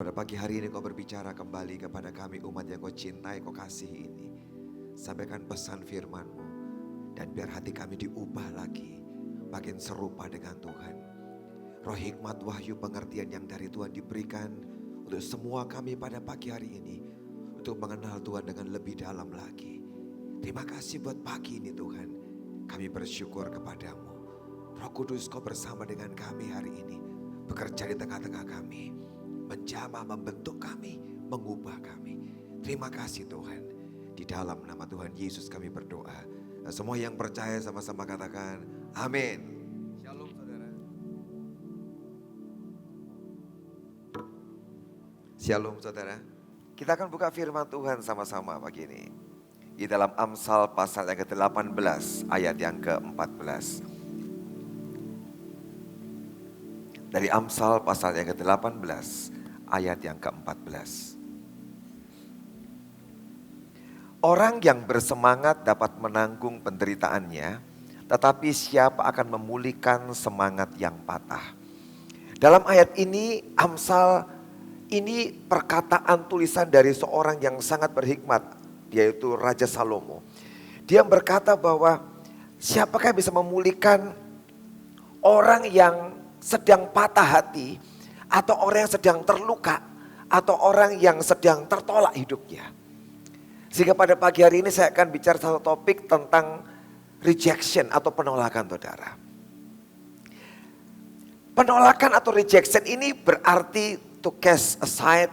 Pada pagi hari ini kau berbicara kembali kepada kami umat yang kau cintai, kau kasihi ini. Sampaikan pesan firman-Mu dan biar hati kami diubah lagi, makin serupa dengan Tuhan. Roh hikmat, wahyu, pengertian yang dari Tuhan diberikan untuk semua kami pada pagi hari ini, untuk mengenal Tuhan dengan lebih dalam lagi. Terima kasih buat pagi ini Tuhan. Kami bersyukur kepadamu. Roh Kudus, kau bersama dengan kami hari ini. Bekerja di tengah-tengah kami. Menjamah, membentuk kami, mengubah kami. Terima kasih Tuhan. Di dalam nama Tuhan Yesus kami berdoa. Dan semua yang percaya sama-sama katakan amin. Shalom saudara. Shalom saudara. Kita akan buka firman Tuhan sama-sama pagi ini. Di dalam Amsal pasal yang ke-18 ayat yang ke-14. Dari Amsal pasal yang ke-18 ayat yang ke-14. Orang yang bersemangat dapat menanggung penderitaannya, tetapi siapa akan memulihkan semangat yang patah. Dalam ayat ini Amsal ini perkataan tulisan dari seorang yang sangat berhikmat, yaitu Raja Salomo. Dia berkata bahwa siapakah yang bisa memulihkan orang yang sedang patah hati, atau orang yang sedang terluka, atau orang yang sedang tertolak hidupnya. Sehingga pada pagi hari ini saya akan bicara satu topik tentang rejection atau penolakan saudara. Penolakan atau rejection ini berarti to cast aside,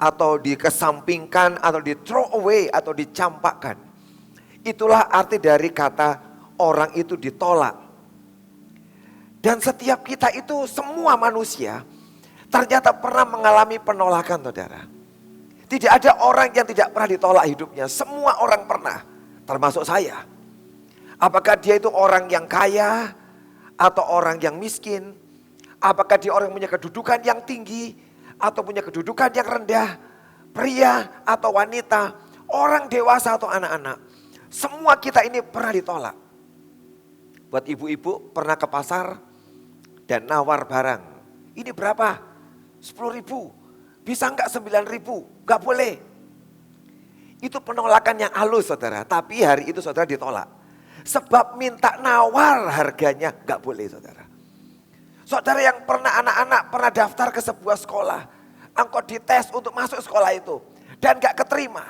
atau dikesampingkan, atau di throw away, atau dicampakkan. Itulah arti dari kata orang itu ditolak. Dan setiap kita itu, semua manusia ternyata pernah mengalami penolakan saudara. Tidak ada orang yang tidak pernah ditolak hidupnya. Semua orang pernah, termasuk saya. Apakah dia itu orang yang kaya atau orang yang miskin? Apakah dia orang yang punya kedudukan yang tinggi atau punya kedudukan yang rendah? Pria atau wanita, orang dewasa atau anak-anak. Semua kita ini pernah ditolak. Buat ibu-ibu pernah ke pasar dan nawar barang. Ini berapa? 10.000. Bisa enggak 9.000? Enggak boleh. Itu penolakan yang halus saudara. Tapi hari itu saudara ditolak. Sebab minta nawar harganya enggak boleh saudara. Saudara yang pernah anak-anak pernah daftar ke sebuah sekolah. Engkau dites untuk masuk sekolah itu. Dan enggak keterima.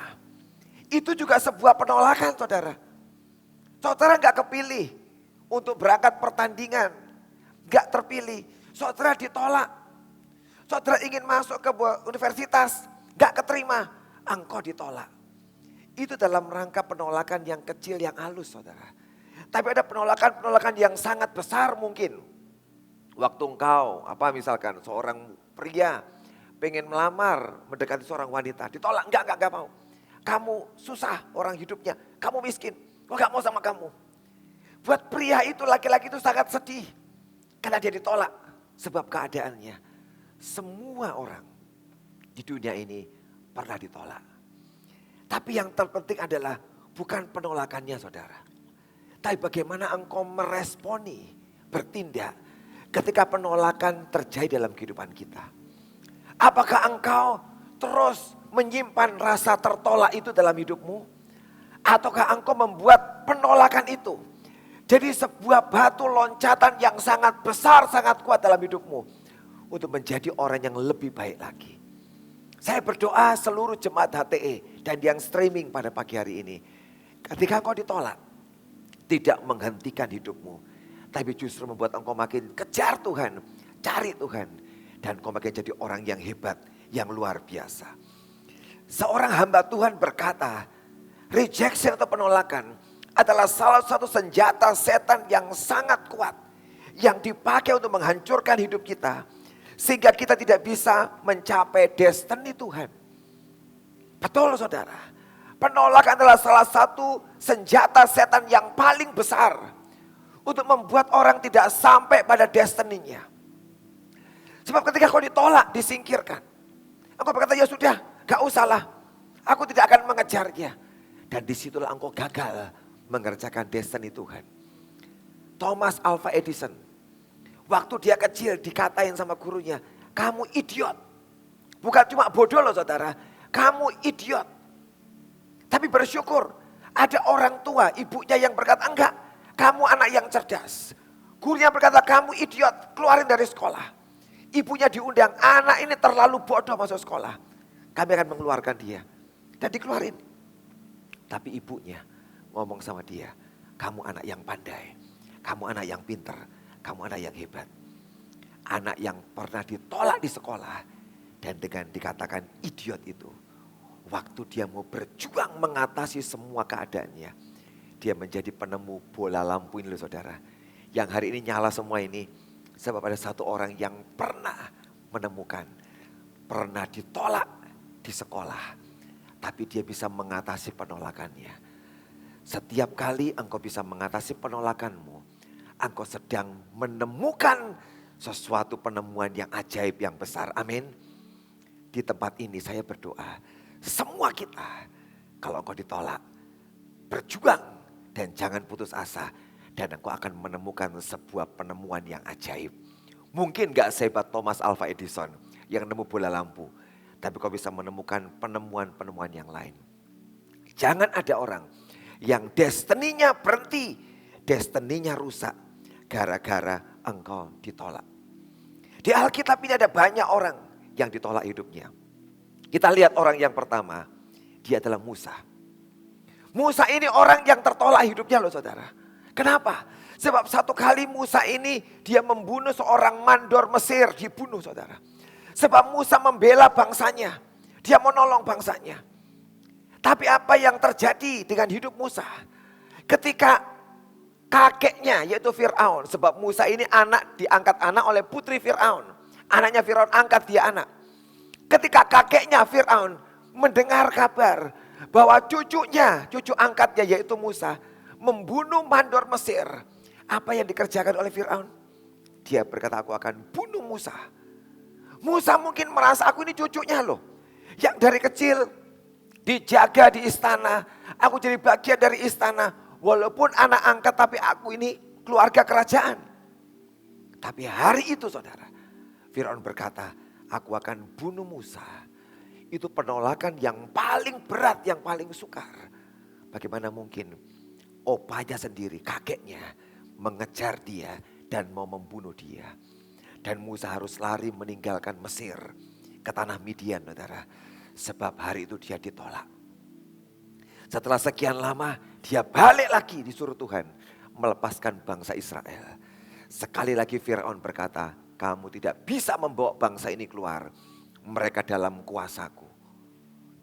Itu juga sebuah penolakan saudara. Saudara enggak kepilih untuk berangkat pertandingan. Enggak terpilih. Saudara ditolak. Saudara ingin masuk ke universitas, gak keterima, engkau ditolak. Itu dalam rangka penolakan yang kecil, yang halus saudara. Tapi ada penolakan-penolakan yang sangat besar mungkin. Waktu engkau, misalkan seorang pria pengen melamar, mendekati seorang wanita, ditolak, enggak mau. Kamu susah orang hidupnya, kamu miskin, kok gak mau sama kamu. Buat pria itu, laki-laki itu sangat sedih. Karena dia ditolak, sebab keadaannya. Semua orang di dunia ini pernah ditolak. Tapi yang terpenting adalah bukan penolakannya saudara. Tapi bagaimana engkau meresponi, bertindak ketika penolakan terjadi dalam kehidupan kita. Apakah engkau terus menyimpan rasa tertolak itu dalam hidupmu? Ataukah engkau membuat penolakan itu jadi sebuah batu loncatan yang sangat besar, sangat kuat dalam hidupmu. Untuk menjadi orang yang lebih baik lagi. Saya berdoa seluruh jemaat HTE dan yang streaming pada pagi hari ini. Ketika engkau ditolak, tidak menghentikan hidupmu. Tapi justru membuat engkau makin kejar Tuhan, cari Tuhan. Dan engkau makin jadi orang yang hebat, yang luar biasa. Seorang hamba Tuhan berkata, rejection atau penolakan adalah salah satu senjata setan yang sangat kuat. Yang dipakai untuk menghancurkan hidup kita. Sehingga kita tidak bisa mencapai destiny Tuhan. Betul saudara. Penolakan adalah salah satu senjata setan yang paling besar. Untuk membuat orang tidak sampai pada destiny-nya. Sebab ketika kau ditolak, disingkirkan. Engkau berkata ya sudah, gak usahlah. Aku tidak akan mengejarnya. Dan disitulah engkau gagal mengerjakan destiny Tuhan. Thomas Alva Edison. Waktu dia kecil dikatain sama gurunya, kamu idiot. Bukan cuma bodoh loh saudara, kamu idiot. Tapi bersyukur ada orang tua, ibunya yang berkata, enggak, kamu anak yang cerdas. Gurunya berkata, kamu idiot, keluarin dari sekolah. Ibunya diundang, anak ini terlalu bodoh masuk sekolah. Kami akan mengeluarkan dia. Dan dikeluarin. Tapi ibunya ngomong sama dia, kamu anak yang pandai, kamu anak yang pinter, kamu anak yang hebat. Anak yang pernah ditolak di sekolah dan dengan dikatakan idiot itu, waktu dia mau berjuang mengatasi semua keadaannya, dia menjadi penemu bola lampu ini loh saudara. Yang hari ini nyala semua ini, sebab ada satu orang yang pernah menemukan, pernah ditolak di sekolah, tapi dia bisa mengatasi penolakannya. Setiap kali engkau bisa mengatasi penolakanmu, engkau sedang menemukan sesuatu penemuan yang ajaib yang besar. Amin. Di tempat ini saya berdoa, semua kita kalau engkau ditolak, berjuang dan jangan putus asa. Dan engkau akan menemukan sebuah penemuan yang ajaib. Mungkin gak sehebat Thomas Alva Edison yang nemu bola lampu. Tapi kau bisa menemukan penemuan-penemuan yang lain. Jangan ada orang yang destininya berhenti, destininya rusak gara-gara engkau ditolak. Di Alkitab ini ada banyak orang yang ditolak hidupnya. Kita lihat orang yang pertama, dia adalah Musa. Musa ini orang yang tertolak hidupnya loh saudara. Kenapa? Sebab satu kali Musa ini dia membunuh seorang mandor Mesir, dibunuh saudara. Sebab Musa membela bangsanya, dia menolong bangsanya. Tapi apa yang terjadi dengan hidup Musa? Ketika kakeknya yaitu Fir'aun, sebab Musa ini diangkat anak oleh putri Fir'aun. Anaknya Fir'aun angkat dia anak. Ketika kakeknya Fir'aun mendengar kabar bahwa cucu angkatnya yaitu Musa membunuh mandor Mesir. Apa yang dikerjakan oleh Fir'aun? Dia berkata, aku akan bunuh Musa. Musa mungkin merasa aku ini cucunya loh. Yang dari kecil dijaga di istana. Aku jadi bagian dari istana. Walaupun anak angkat tapi aku ini keluarga kerajaan. Tapi hari itu saudara, Fir'aun berkata, aku akan bunuh Musa. Itu penolakan yang paling berat, yang paling sukar. Bagaimana mungkin opanya sendiri, kakeknya mengejar dia dan mau membunuh dia. Dan Musa harus lari meninggalkan Mesir ke tanah Midian saudara. Sebab hari itu dia ditolak. Setelah sekian lama dia balik lagi disuruh Tuhan melepaskan bangsa Israel. Sekali lagi Fir'aun berkata, kamu tidak bisa membawa bangsa ini keluar. Mereka dalam kuasaku.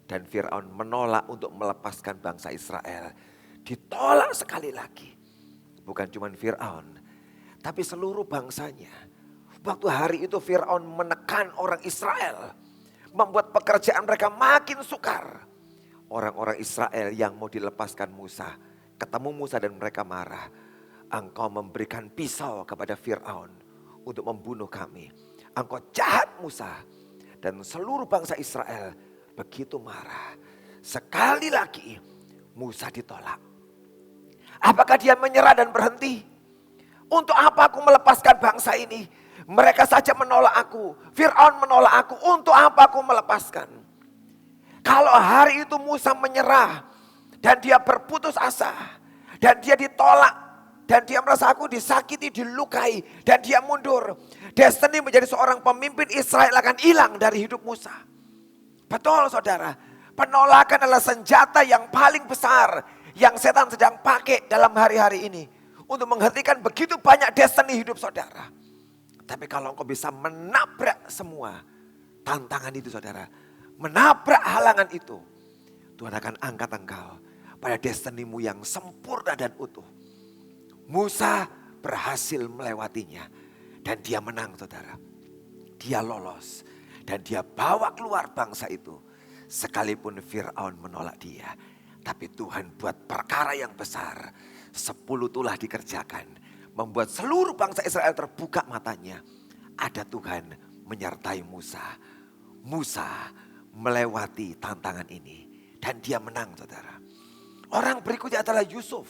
Dan Fir'aun menolak untuk melepaskan bangsa Israel. Ditolak sekali lagi. Bukan cuma Fir'aun, tapi seluruh bangsanya. Waktu hari itu Fir'aun menekan orang Israel. Membuat pekerjaan mereka makin sukar. Orang-orang Israel yang mau dilepaskan Musa. Ketemu Musa dan mereka marah. Engkau memberikan pisau kepada Fir'aun untuk membunuh kami. Engkau jahat Musa. Dan seluruh bangsa Israel begitu marah. Sekali lagi Musa ditolak. Apakah dia menyerah dan berhenti? Untuk apa aku melepaskan bangsa ini? Mereka saja menolak aku. Fir'aun menolak aku. Untuk apa aku melepaskan? Kalau hari itu Musa menyerah. Dan dia berputus asa. Dan dia ditolak. Dan dia merasa aku disakiti, dilukai. Dan dia mundur. Destiny menjadi seorang pemimpin Israel akan hilang dari hidup Musa. Betul saudara. Penolakan adalah senjata yang paling besar yang setan sedang pakai dalam hari-hari ini. Untuk menghentikan begitu banyak destiny hidup saudara. Tapi kalau engkau bisa menabrak semua tantangan itu saudara. Menabrak halangan itu. Tuhan akan angkat engkau pada destinimu yang sempurna dan utuh. Musa berhasil melewatinya. Dan dia menang saudara. Dia lolos. Dan dia bawa keluar bangsa itu. Sekalipun Fir'aun menolak dia. Tapi Tuhan buat perkara yang besar. 10 tulah dikerjakan. Membuat seluruh bangsa Israel terbuka matanya. Ada Tuhan menyertai Musa. Musa melewati tantangan ini. Dan dia menang saudara. Orang berikutnya adalah Yusuf.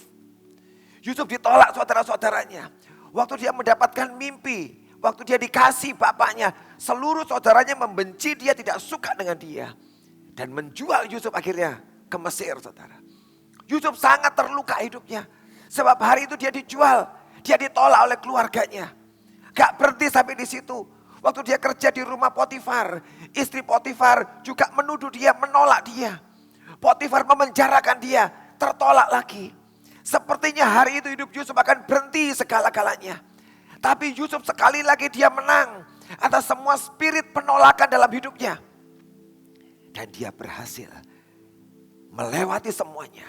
Yusuf ditolak saudara-saudaranya. Waktu dia mendapatkan mimpi. waktu dia dikasih bapaknya, seluruh saudaranya membenci dia, tidak suka dengan dia. Dan menjual Yusuf akhirnya ke Mesir, saudara. Yusuf sangat terluka hidupnya. Sebab hari itu dia dijual, dia ditolak oleh keluarganya. Gak berhenti sampai di situ. Waktu dia kerja di rumah Potifar, istri Potifar juga menuduh dia, menolak dia. Potifar memenjarakan dia, tertolak lagi. Sepertinya hari itu hidup Yusuf akan berhenti segala-galanya. Tapi Yusuf sekali lagi dia menang atas semua spirit penolakan dalam hidupnya. Dan dia berhasil melewati semuanya.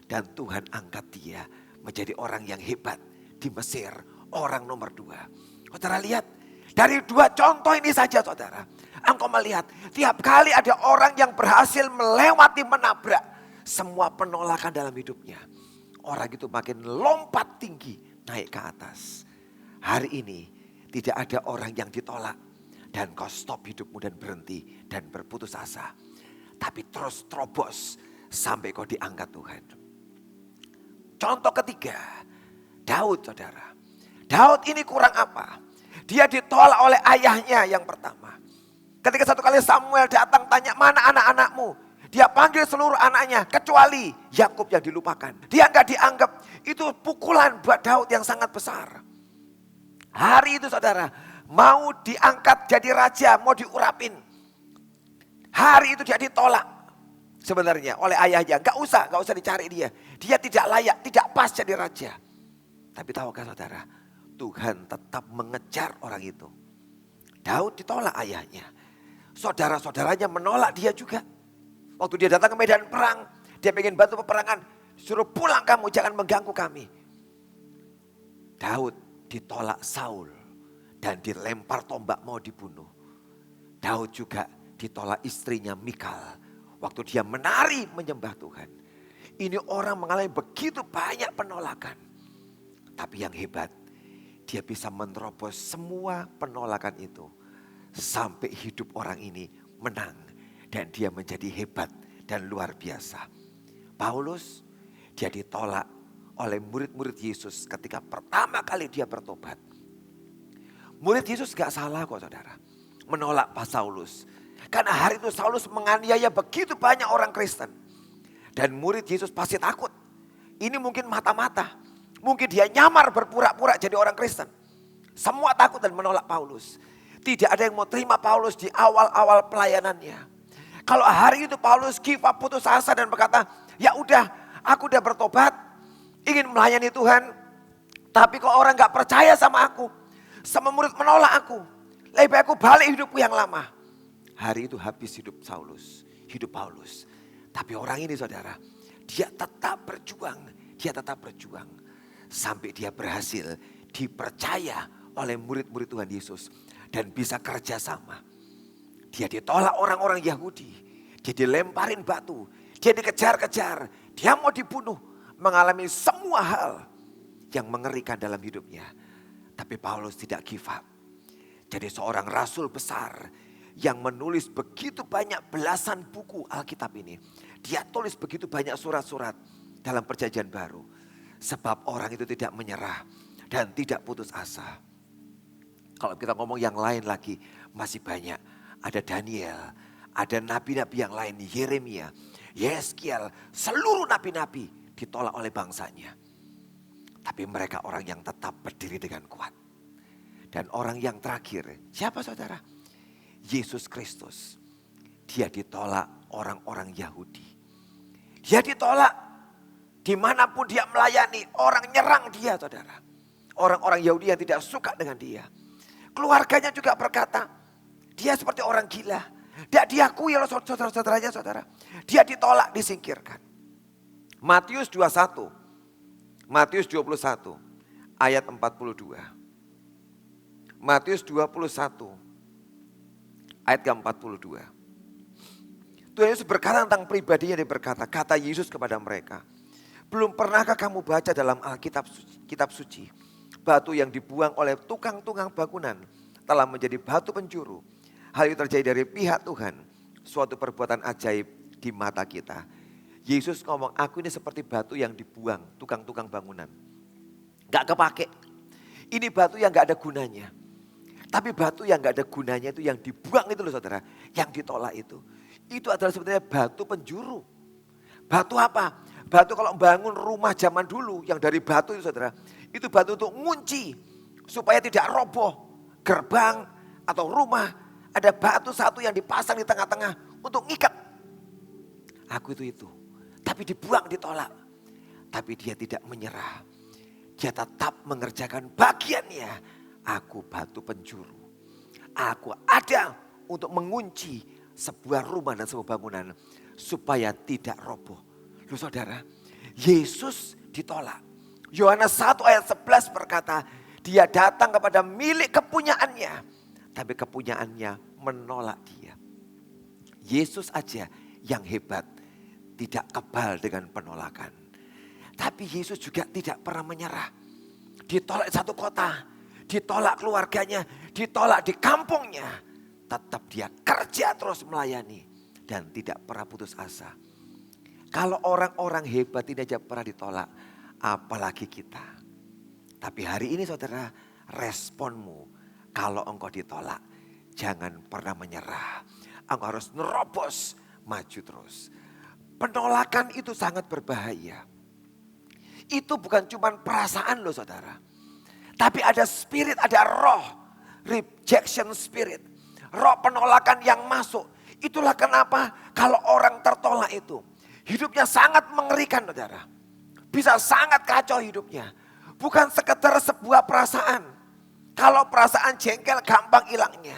Dan Tuhan angkat dia menjadi orang yang hebat di Mesir. Orang nomor 2. Saudara lihat, dari 2 contoh ini saja saudara. Engkau melihat tiap kali ada orang yang berhasil melewati, menabrak semua penolakan dalam hidupnya. Orang itu makin lompat tinggi naik ke atas. Hari ini tidak ada orang yang ditolak dan kau stop hidupmu dan berhenti dan berputus asa. Tapi terus terobos sampai kau diangkat Tuhan. Contoh ketiga, Daud saudara. Daud ini kurang apa? Dia ditolak oleh ayahnya yang pertama. Ketika satu kali Samuel datang tanya, mana anak-anakmu? Dia panggil seluruh anaknya kecuali Yakub yang dilupakan. Dia enggak dianggap. Itu pukulan buat Daud yang sangat besar. Hari itu saudara, mau diangkat jadi raja, mau diurapin. Hari itu dia ditolak sebenarnya oleh ayahnya. Gak usah dicari dia. Dia tidak layak, tidak pas jadi raja. Tapi tahukah saudara, Tuhan tetap mengejar orang itu. Daud ditolak ayahnya. Saudara-saudaranya menolak dia juga. Waktu dia datang ke medan perang, dia pengen bantu peperangan. Suruh pulang kamu, jangan mengganggu kami. Daud ditolak Saul dan dilempar tombak mau dibunuh. Daud juga ditolak istrinya Mikal waktu dia menari menyembah Tuhan. Ini orang mengalami begitu banyak penolakan. Tapi yang hebat, dia bisa menerobos semua penolakan itu. Sampai hidup orang ini menang dan dia menjadi hebat dan luar biasa. Paulus, dia ditolak oleh murid-murid Yesus ketika pertama kali dia bertobat. Murid Yesus gak salah kok saudara, menolak Pak Saulus. Karena hari itu Saulus menganiaya begitu banyak orang Kristen. Dan murid Yesus pasti takut. Ini mungkin mata-mata. Mungkin dia nyamar berpura-pura jadi orang Kristen. Semua takut dan menolak Paulus. Tidak ada yang mau terima Paulus di awal-awal pelayanannya. Kalau hari itu Paulus give up, putus asa dan berkata, ya udah, aku udah bertobat, ingin melayani Tuhan, tapi kok orang gak percaya sama aku, sama murid menolak aku, lebih baik aku balik hidupku yang lama. Hari itu habis hidup Paulus. Tapi orang ini saudara, dia tetap berjuang, sampai dia berhasil dipercaya oleh murid-murid Tuhan Yesus dan bisa kerjasama. Dia ditolak orang-orang Yahudi, dia dilemparin batu, dia dikejar-kejar, dia mau dibunuh, mengalami semua hal yang mengerikan dalam hidupnya. Tapi Paulus tidak give up. Jadi seorang rasul besar yang menulis begitu banyak belasan buku Alkitab ini. Dia tulis begitu banyak surat-surat dalam perjanjian baru. Sebab orang itu tidak menyerah dan tidak putus asa. Kalau kita ngomong yang lain lagi masih banyak. Ada Daniel, ada nabi-nabi yang lain, Yeremia, Yeskiel, seluruh nabi-nabi ditolak oleh bangsanya. Tapi mereka orang yang tetap berdiri dengan kuat. Dan orang yang terakhir, siapa saudara? Yesus Kristus. Dia ditolak orang-orang Yahudi. Dia ditolak dimanapun dia melayani, orang nyerang dia saudara. Orang-orang Yahudi yang tidak suka dengan dia. Keluarganya juga berkata, dia seperti orang gila. Tidak diakui oleh saudara-saudaranya saudara. Dia ditolak, disingkirkan. Matius 21 ayat 42. Matius 21 ayat ke-42. Tuhan Yesus berkata tentang pribadinya, dia berkata, kata Yesus kepada mereka, belum pernahkah kamu baca dalam Alkitab kitab suci, batu yang dibuang oleh tukang-tukang bangunan telah menjadi batu penjuru. Hal itu terjadi dari pihak Tuhan, suatu perbuatan ajaib di mata kita. Yesus ngomong, aku ini seperti batu yang dibuang tukang-tukang bangunan. Gak kepake. Ini batu yang gak ada gunanya. Tapi batu yang gak ada gunanya itu yang dibuang itu loh saudara. Yang ditolak itu. Itu adalah sebenarnya batu penjuru. Batu apa? Batu kalau bangun rumah zaman dulu yang dari batu itu saudara. Itu batu untuk ngunci supaya tidak roboh gerbang atau rumah. Ada batu satu yang dipasang di tengah-tengah untuk ngikat. Aku itu. Tapi dibuang, ditolak. Tapi dia tidak menyerah. Dia tetap mengerjakan bagiannya. Aku batu penjuru. Aku ada untuk mengunci sebuah rumah dan sebuah bangunan supaya tidak roboh. Loh saudara, Yesus ditolak. Yohanes 1 ayat 11 berkata, dia datang kepada milik kepunyaannya, tapi kepunyaannya menolak dia. Yesus aja yang hebat, tidak kebal dengan penolakan. Tapi Yesus juga tidak pernah menyerah. Ditolak satu kota, ditolak keluarganya, ditolak di kampungnya. Tetap dia kerja terus melayani dan tidak pernah putus asa. Kalau orang-orang hebat ini aja pernah ditolak, apalagi kita. Tapi hari ini saudara, responmu kalau engkau ditolak, jangan pernah menyerah. Engkau harus nerobos, maju terus. Penolakan itu sangat berbahaya. Itu bukan cuma perasaan loh saudara. Tapi ada spirit, ada roh. Rejection spirit. Roh penolakan yang masuk. Itulah kenapa kalau orang tertolak itu. Hidupnya sangat mengerikan saudara. Bisa sangat kacau hidupnya. Bukan sekedar sebuah perasaan. Kalau perasaan jengkel gampang hilangnya.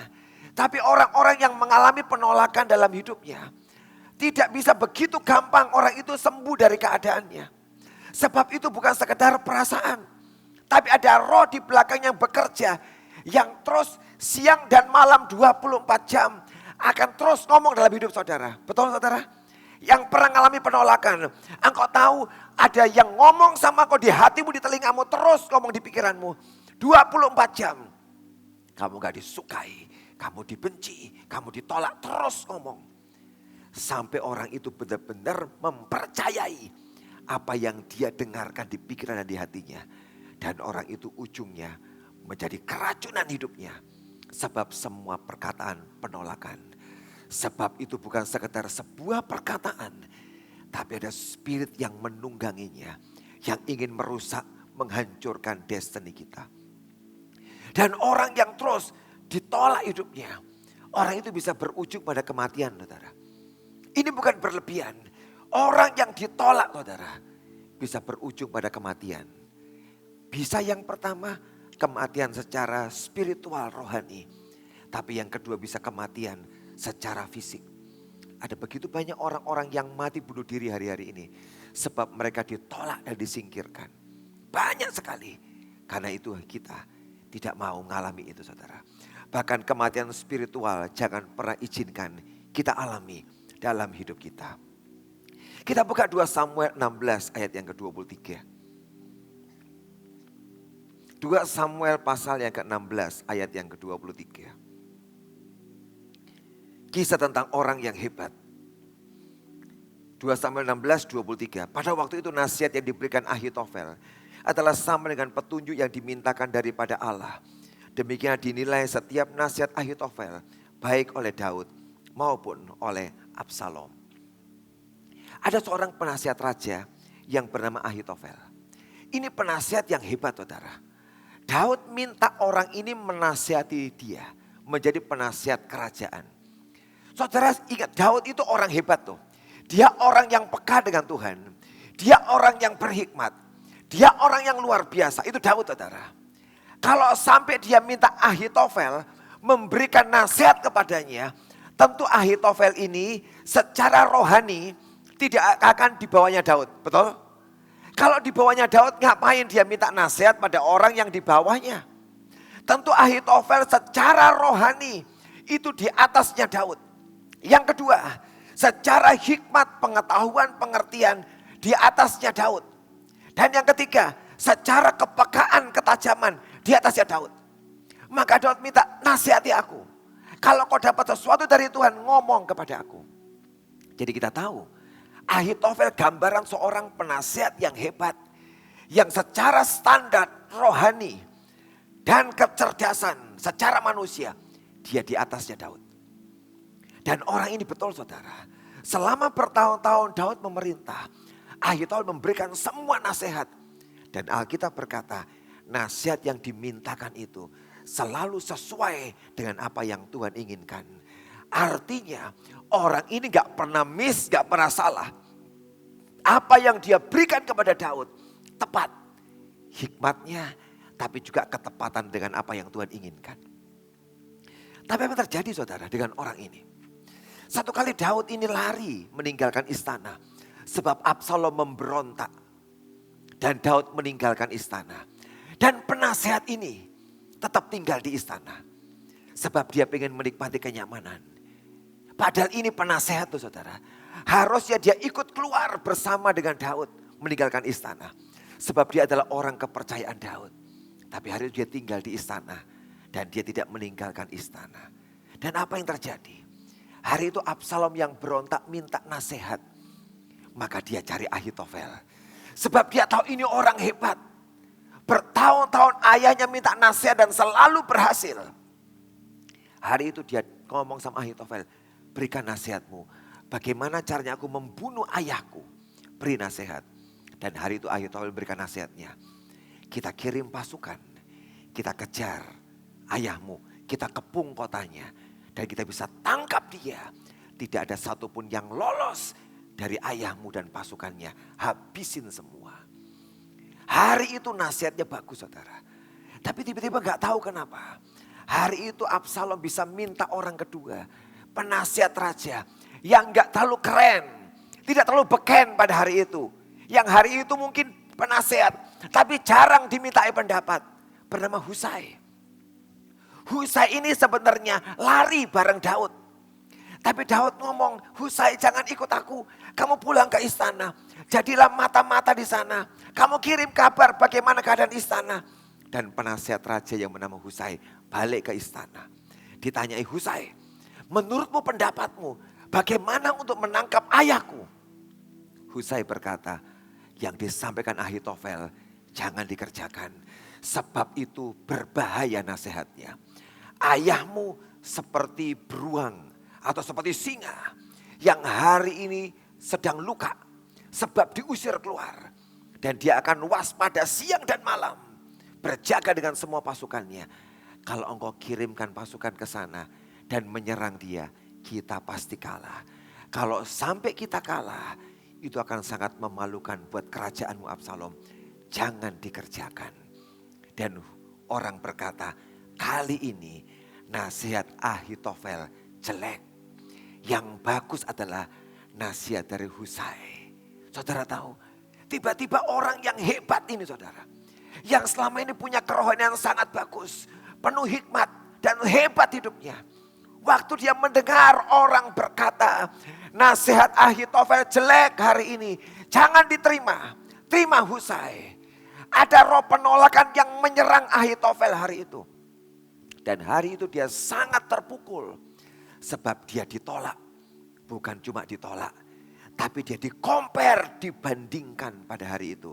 Tapi orang-orang yang mengalami penolakan dalam hidupnya. Tidak bisa begitu gampang orang itu sembuh dari keadaannya. Sebab itu bukan sekedar perasaan. Tapi ada roh di belakang yang bekerja. Yang terus siang dan malam 24 jam. Akan terus ngomong dalam hidup saudara. Betul saudara? Yang pernah mengalami penolakan. Engkau tahu ada yang ngomong sama kau di hatimu, di telingamu. Terus ngomong di pikiranmu. 24 jam. Kamu gak disukai. Kamu dibenci. Kamu ditolak. Terus ngomong. Sampai orang itu benar-benar mempercayai. Apa yang dia dengarkan di pikiran dan di hatinya. Dan orang itu ujungnya menjadi keracunan hidupnya. Sebab semua perkataan penolakan. Sebab itu bukan sekedar sebuah perkataan. Tapi ada spirit yang menungganginya. Yang ingin merusak, menghancurkan destiny kita. Dan orang yang terus ditolak hidupnya. Orang itu bisa berujung pada kematian saudara. Ini bukan berlebihan. Orang yang ditolak saudara. Bisa berujung pada kematian. Bisa yang pertama kematian secara spiritual rohani. Tapi yang kedua bisa kematian secara fisik. Ada begitu banyak orang-orang yang mati bunuh diri hari-hari ini. Sebab mereka ditolak dan disingkirkan. Banyak sekali. Karena itu kita tidak mau mengalami itu saudara. Bahkan kematian spiritual jangan pernah izinkan kita alami dalam hidup kita. Kita buka 2 Samuel 16 ayat yang ke-23. 2 Samuel pasal yang ke-16 ayat yang ke-23. Kisah tentang orang yang hebat. 2 Samuel 16, 23. Pada waktu itu nasihat yang diberikan Ahitofel adalah sama dengan petunjuk yang dimintakan daripada Allah. Demikian dinilai setiap nasihat Ahitofel baik oleh Daud maupun oleh Absalom. Ada seorang penasihat raja yang bernama Ahitofel. Ini penasihat yang hebat saudara. Daud minta orang ini menasihati dia menjadi penasihat kerajaan. Saudara ingat Daud itu orang hebat tuh. Dia orang yang peka dengan Tuhan. Dia orang yang berhikmat. Dia orang yang luar biasa. Itu Daud saudara. Kalau sampai dia minta Ahitofel memberikan nasihat kepadanya. Tentu Ahitofel ini secara rohani tidak akan dibawanya Daud. Betul? Kalau di bawahnya Daud ngapain dia minta nasihat pada orang yang di bawahnya. Tentu Ahitofel secara rohani itu di atasnya Daud. Yang kedua, secara hikmat, pengetahuan, pengertian di atasnya Daud. Dan yang ketiga, secara kepekaan, ketajaman di atasnya Daud. Maka Daud minta nasihati aku. Kalau kau dapat sesuatu dari Tuhan ngomong kepada aku. Jadi kita tahu. Ahitofel gambaran seorang penasihat yang hebat. Yang secara standar rohani. dan kecerdasan secara manusia, dia di atasnya Daud. Dan orang ini betul saudara, selama bertahun-tahun Daud memerintah, Ahitofel memberikan semua nasihat. Dan Alkitab berkata, nasihat yang dimintakan itu selalu sesuai dengan apa yang Tuhan inginkan. Artinya orang ini gak pernah miss, gak pernah salah. Apa yang dia berikan kepada Daud tepat. Hikmatnya tapi juga ketepatan dengan apa yang Tuhan inginkan. Tapi apa terjadi saudara dengan orang ini? Satu kali Daud ini lari meninggalkan istana. Sebab Absalom memberontak. Dan Daud meninggalkan istana. Dan penasehat ini tetap tinggal di istana. Sebab dia ingin menikmati kenyamanan. Padahal ini penasehat tuh saudara. Harusnya dia ikut keluar bersama dengan Daud meninggalkan istana. Sebab dia adalah orang kepercayaan Daud. Tapi hari itu dia tinggal di istana. Dan dia tidak meninggalkan istana. Dan apa yang terjadi? Hari itu Absalom yang berontak minta nasihat. Maka dia cari Ahitofel. Sebab dia tahu ini orang hebat. Bertahun-tahun ayahnya minta nasihat dan selalu berhasil. Hari itu dia ngomong sama Ahitofel. Berikan nasihatmu. Bagaimana caranya aku membunuh ayahku? Beri nasihat. Dan hari itu Ahitofel berikan nasihatnya. Kita kirim pasukan. Kita kejar ayahmu. Kita kepung kotanya. Dan kita bisa tangkap dia. Tidak ada satupun yang lolos dari ayahmu dan pasukannya. Habisin semua. Hari itu nasihatnya bagus saudara. Tapi tiba-tiba gak tahu kenapa. Hari itu Absalom bisa minta orang kedua. Penasihat raja. Yang gak terlalu keren. Tidak terlalu beken pada hari itu. Yang hari itu mungkin penasihat. Tapi jarang dimintai pendapat. Bernama Husai. Husai ini sebenarnya lari bareng Daud. Tapi Daud ngomong, Husai jangan ikut aku. Kamu pulang ke istana. Jadilah mata-mata di sana. Kamu kirim kabar bagaimana keadaan istana. Dan penasihat raja yang bernama Husai balik ke istana. Ditanyai Husai, menurutmu pendapatmu bagaimana untuk menangkap ayahku? Husai berkata, yang disampaikan Ahitofel jangan dikerjakan. Sebab itu berbahaya nasihatnya. Ayahmu seperti beruang atau seperti singa yang hari ini sedang luka. Sebab diusir keluar. Dan dia akan waspada siang dan malam. Berjaga dengan semua pasukannya. Kalau engkau kirimkan pasukan ke sana dan menyerang dia, kita pasti kalah. Kalau sampai kita kalah, itu akan sangat memalukan buat kerajaanmu Absalom. Jangan dikerjakan. Dan orang berkata, kali ini nasihat Ahitofel jelek. Yang bagus adalah nasihat dari Husai. Saudara tahu, tiba-tiba orang yang hebat ini saudara. Yang selama ini punya kerohanian yang sangat bagus. Penuh hikmat dan hebat hidupnya. Waktu dia mendengar orang berkata, nasihat Ahitofel jelek hari ini. Jangan diterima, terima Husai. Ada roh penolakan yang menyerang Ahitofel hari itu. Dan hari itu dia sangat terpukul. Sebab dia ditolak. Bukan cuma ditolak. Tapi dia dikompar, dibandingkan pada hari itu.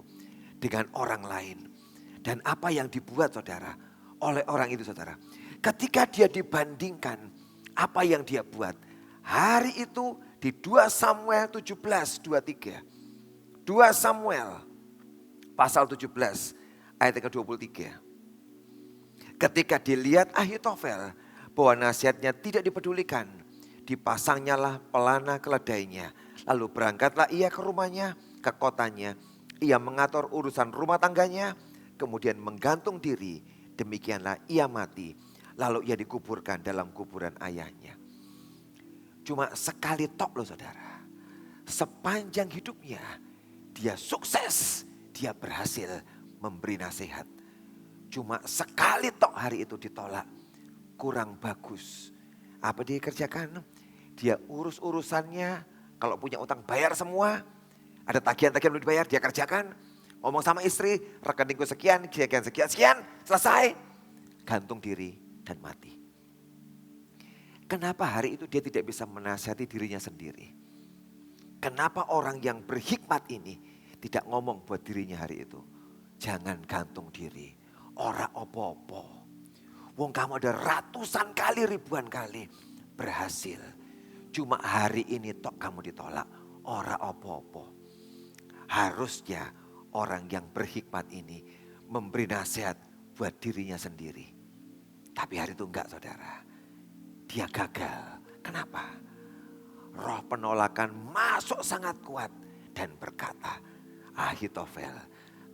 Dengan orang lain. Dan apa yang dibuat saudara. Oleh orang itu saudara. Ketika dia dibandingkan. Apa yang dia buat. Hari itu di 2 Samuel 17:23. 2 Samuel pasal 17 ayat ke-23. Ketika dilihat Ahitofel bahwa nasihatnya tidak dipedulikan, dipasangnyalah pelana keledainya. Lalu berangkatlah ia ke rumahnya, ke kotanya. Ia mengatur urusan rumah tangganya, kemudian menggantung diri. Demikianlah ia mati. Lalu ia dikuburkan dalam kuburan ayahnya. Cuma sekali tok loh saudara. Sepanjang hidupnya dia sukses, dia berhasil memberi nasihat. Cuma sekali tok hari itu ditolak. Kurang bagus. Apa dia kerjakan? Dia urus urusannya. Kalau punya utang bayar semua. Ada tagihan-tagihan belum dibayar dia kerjakan. Ngomong sama istri, rekeningku sekian, sekian, selesai. Gantung diri dan mati. Kenapa hari itu dia tidak bisa menasihati dirinya sendiri? Kenapa orang yang berhikmat ini tidak ngomong buat dirinya hari itu? Jangan gantung diri. ora opo-opo. Wong kamu ada ratusan kali, ribuan kali berhasil. Cuma hari ini tok kamu ditolak, ora opo-opo. Harusnya orang yang berhikmat ini memberi nasihat buat dirinya sendiri. Tapi hari itu enggak, saudara. Dia gagal. Kenapa? Roh penolakan masuk sangat kuat dan berkata, Ahitofel,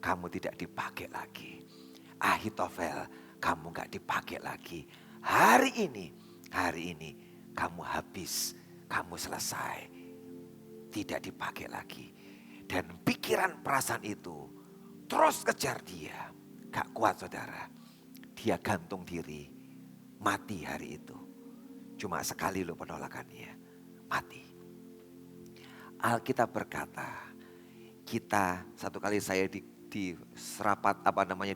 kamu tidak dipakai lagi. Ahitofel, kamu enggak dipakai lagi. Hari ini kamu habis, kamu selesai. Tidak dipakai lagi. Dan pikiran perasaan itu terus kejar dia. Gak kuat, saudara. Dia gantung diri, mati hari itu. Cuma sekali loh penolakannya, mati. Alkitab berkata, satu kali saya di serapat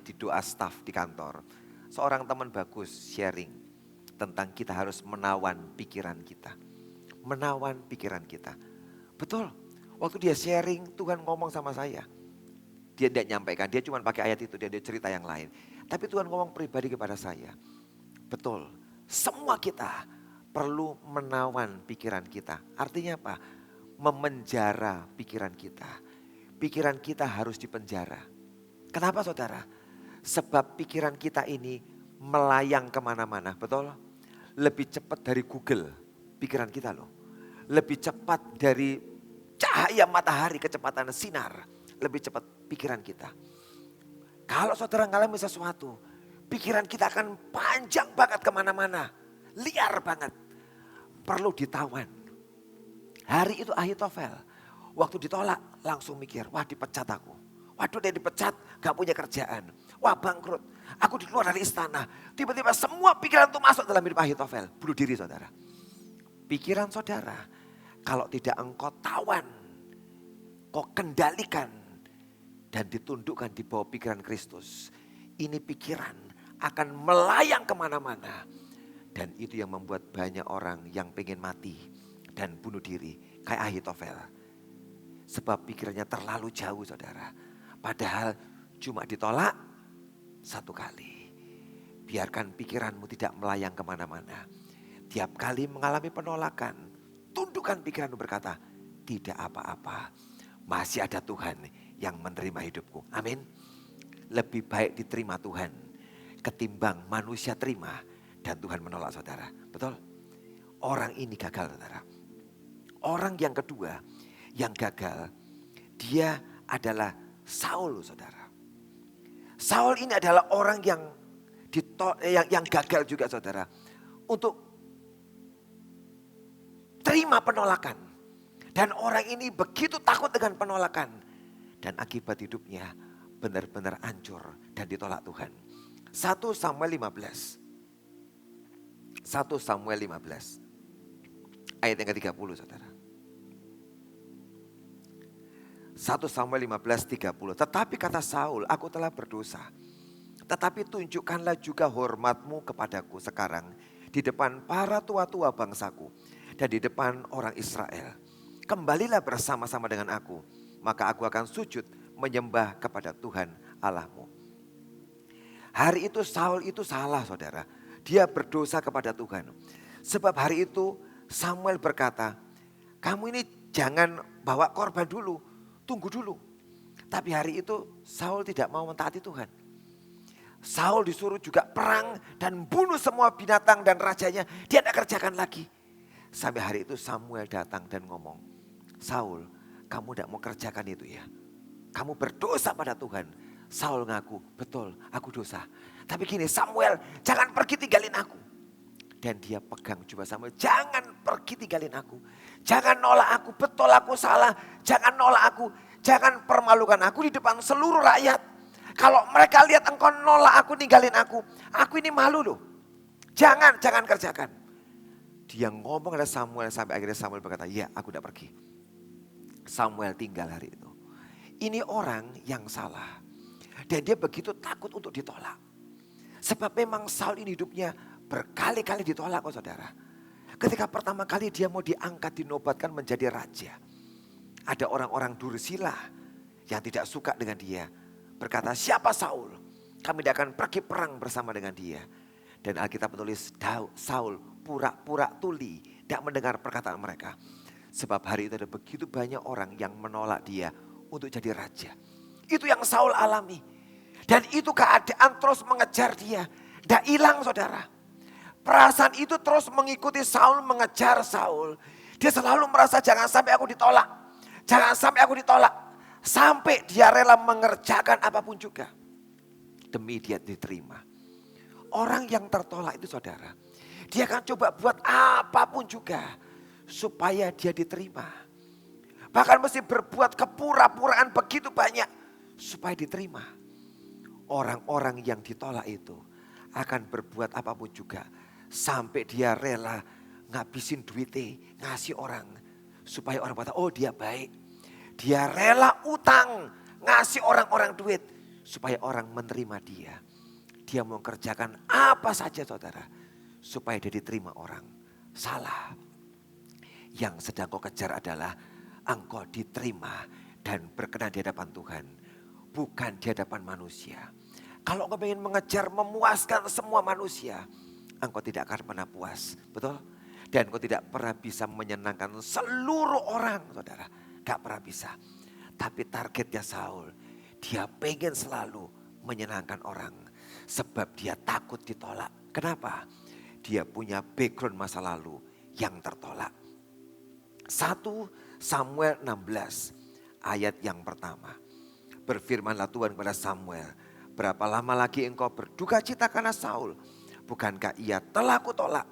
di doa staff di kantor. Seorang teman bagus sharing tentang kita harus menawan pikiran kita. Menawan pikiran kita. Betul, waktu dia sharing Tuhan ngomong sama saya. Dia tidak nyampaikan, dia cuma pakai ayat itu, dia cerita yang lain. Tapi Tuhan ngomong pribadi kepada saya. Betul, semua kita perlu menawan pikiran kita. Artinya apa? Memenjara pikiran kita. Pikiran kita harus dipenjara. Kenapa, saudara? Sebab pikiran kita ini melayang kemana-mana, betul? Lebih cepat dari Google, pikiran kita loh. Lebih cepat dari cahaya matahari, kecepatan sinar. Lebih cepat pikiran kita. Kalau saudara ngalami sesuatu, pikiran kita akan panjang banget kemana-mana. Liar banget. Perlu ditawan. Hari itu Ahitofel, waktu ditolak langsung mikir, wah dipecat aku. Waduh dia dipecat, gak punya kerjaan. Wah bangkrut, aku dikeluar dari istana. Tiba-tiba semua pikiran itu masuk dalam hidup Ahitofel. Bunuh diri, saudara. Pikiran saudara, kalau tidak engkau tawan, kau kendalikan, dan ditundukkan di bawah pikiran Kristus. Ini pikiran akan melayang kemana-mana. Dan itu yang membuat banyak orang yang pengen mati dan bunuh diri. Kayak Ahitofel. Sebab pikirannya terlalu jauh, saudara. Padahal cuma ditolak satu kali. Biarkan pikiranmu tidak melayang kemana-mana. Tiap kali mengalami penolakan, tundukkan pikiranmu berkata, tidak apa-apa. Masih ada Tuhan yang menerima hidupku. Amin. Lebih baik diterima Tuhan ketimbang manusia terima dan Tuhan menolak, saudara. Betul? Orang ini gagal, saudara. Orang yang kedua yang gagal, dia adalah Saul, saudara. Saul ini adalah orang yang gagal juga, saudara. Untuk terima penolakan. Dan orang ini begitu takut dengan penolakan. Dan akibat hidupnya benar-benar hancur dan ditolak Tuhan. 1 Samuel 15. 1 Samuel 15. Ayat yang ke-30, saudara. 1 Samuel 15:30. Tetapi kata Saul, aku telah berdosa. Tetapi tunjukkanlah juga hormatmu kepadaku sekarang di depan para tua-tua bangsaku dan di depan orang Israel. Kembalilah bersama-sama dengan aku, maka aku akan sujud menyembah kepada Tuhan Allahmu. Hari itu Saul itu salah, saudara. Dia berdosa kepada Tuhan. Sebab hari itu Samuel berkata, kamu ini jangan bawa korban dulu, tunggu dulu. Tapi hari itu Saul tidak mau mentaati Tuhan. Saul disuruh juga perang dan bunuh semua binatang dan rajanya. Dia tidak kerjakan lagi. Sampai hari itu Samuel datang dan ngomong, Saul, kamu tidak mau kerjakan itu ya. Kamu berdosa pada Tuhan. Saul ngaku, betul aku dosa. Tapi gini, Samuel jangan pergi tinggalin aku. Dan dia pegang jubah Samuel, jangan pergi tinggalin aku. Jangan nolak aku, betul aku salah. Jangan nolak aku, jangan permalukan aku di depan seluruh rakyat. Kalau mereka lihat engkau nolak aku, ninggalin aku ini malu loh. Jangan kerjakan. Dia ngomong ada Samuel sampai akhirnya Samuel berkata, ya aku tidak pergi. Samuel tinggal hari itu. Ini orang yang salah. Dan dia begitu takut untuk ditolak. Sebab memang Saul ini hidupnya berkali-kali ditolak kok, saudara. Ketika pertama kali dia mau diangkat, dinobatkan menjadi raja. Ada orang-orang Dursila yang tidak suka dengan dia. Berkata, siapa Saul? Kami tidak akan pergi perang bersama dengan dia. Dan Alkitab menulis Saul pura-pura tuli, tidak mendengar perkataan mereka. Sebab hari itu ada begitu banyak orang yang menolak dia untuk jadi raja. Itu yang Saul alami. Dan itu keadaan terus mengejar dia. Tidak hilang saudara. Perasaan itu terus mengikuti Saul, mengejar Saul. Dia selalu merasa jangan sampai aku ditolak. Jangan sampai aku ditolak. Sampai dia rela mengerjakan apapun juga. Demi dia diterima. Orang yang tertolak itu saudara. Dia akan coba buat apapun juga. Supaya dia diterima. Bahkan mesti berbuat kepura-puraan begitu banyak. Supaya diterima. Orang-orang yang ditolak itu akan berbuat apapun juga. Sampai dia rela ngabisin duitnya, ngasih orang. Supaya orang kata, oh dia baik. Dia rela utang, ngasih orang-orang duit. Supaya orang menerima dia. Dia mau kerjakan apa saja saudara. Supaya dia diterima orang. Salah. Yang sedang kau kejar adalah engkau diterima dan berkenan di hadapan Tuhan. Bukan di hadapan manusia. Kalau engkau ingin mengejar memuaskan semua manusia. Engkau tidak akan pernah puas. Betul? Dan engkau tidak pernah bisa menyenangkan seluruh orang saudara. Gak pernah bisa. Tapi targetnya Saul. Dia pengen selalu menyenangkan orang. Sebab dia takut ditolak. Kenapa? Dia punya background masa lalu yang tertolak. 1 Samuel 16 ayat yang pertama. Berfirmanlah Tuhan kepada Samuel. Berapa lama lagi engkau berduka cita karena Saul? Bukankah ia telah kutolak